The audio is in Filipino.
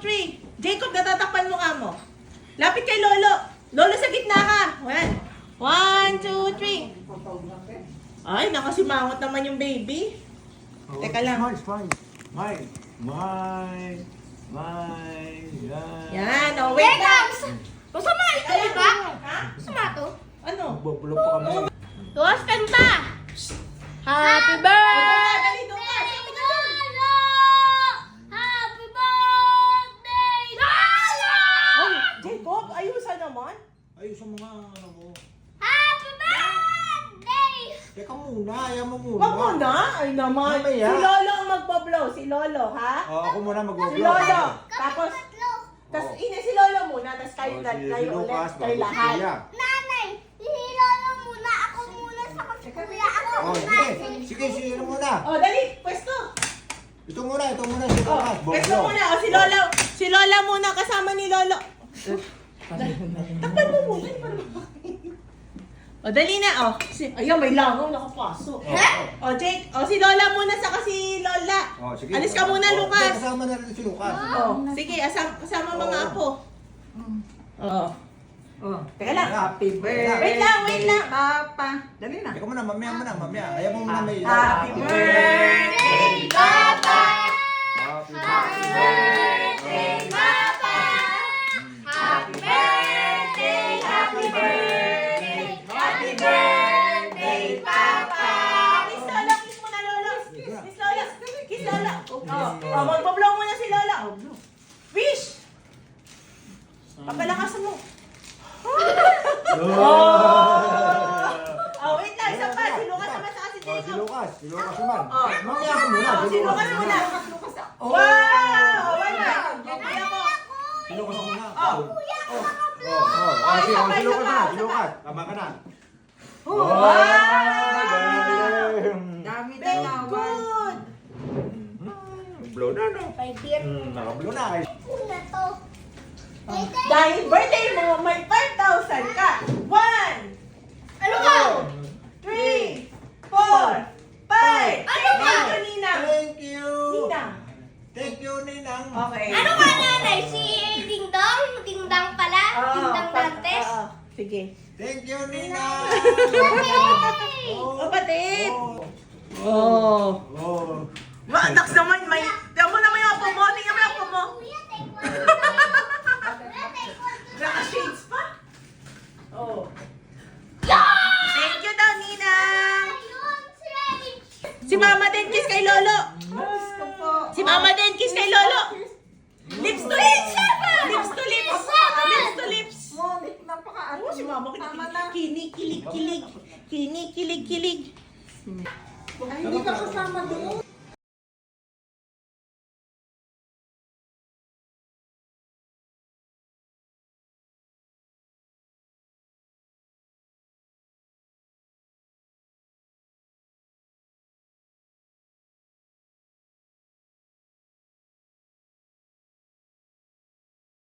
3. Jacob, natatakpan mo nga mo. Lapit kay Lolo. Lolo, sa gitna ka. 1, 2, 3. Ay, nakasimangot naman yung baby. Teka lang. Mine. Yan, oh, wait lang. Gusto mo ito, di ba? Ha? Gusto mo ito? Ano? Bulog pa kami. Tuwas kanta! Happy birthday! Dali, doon ka. Lolo! Happy birthday, Lolo! Ay, Jacob, ayusan naman. Ayos ang mga ano mo. Happy birthday! Teka muna, ayaw mo muna. Wag mo na. Ay naman. Mamaya. Si Lolo ang magbablow. Si Lolo, ha? Ako muna Si mag-vlog. Lolo. Tapos, Oh. si Lolo muna. Tapos kayo, Si kayo ulit. Lucas, Kayo bago si lahat. Kuya. Nanay, si Lolo muna. Ako muna sa kuya. Ako Oh, muna. sige, sino muna? Oh, dali. Pwesto. Ito muna, si Oh, Lucas. pwesto muna. Oh, si Lola muna. Kasama ni Lolo. Takpan mo muna. O, dali na. O, ayun, may langaw nakapasok. O, Jake. O, si Lola muna saka si Lola. Oh, sige. Alis ka muna, Oh, Lucas. kasama na rin si Lucas. O, sige. Kasama mga apo. O. Teka lang. Happy birthday. Wait lang. Papa. Dali na. Teka muna, mamaya. Ayaw mo muna may... Happy birthday, Papa! Happy Happy birthday, Papa! Happy birthday, happy birthday, happy birthday, Papa! Kiss Lola. Kiss muna, Lolo. Kiss Lola. Kiss Lola. O, magbablow muna si Lola. Wish. Papalakasan mo. Oh, wait lang. Isa pa. Si Lucas naman saka si Si Jacob. Lucas naman. Oh. Mamaya ako muna. Oh, si Lucas muna. Oh. Wow! Wala. Okay ako. Si Lucas muna. Oh. Si Lucas na. Si Lucas. Tama ka na. Wow! Dami na Very naman. good. Blow na, no? Pwede Naka-blow na. na to. Dahil birthday mo, may 5,000 ka. 1, Ano ba? 3, 4, 5. Ano ba? Thank you, Ninang. Thank you. Ninang. Thank you, Ninang. Okay. Ano nga nanay? Si Ding Dong? Ding Dong pala? Ding Dong Dantes? Sige. Thank you, Ninang. Yay! Kapatid. Oh. Oh. Naks naman, may... Tignan mo naman yung apo mo. Tingnan mo yung apo mo. Kuya, take one. Naka-shades pa. Oh. Yeah! Thank you daw, Ninang. Ayun, si Ray. Si Mama din, kiss kay Lolo. Miss ko po. Si Mama din, kiss kay Lolo. Lips to lips. Lips to lips. Lips to lips. Monik, napaka-ano. Oh, si Mama Tama na. kinikilig-kilig. Kinikilig-kilig. Ay, hindi ka kasama doon.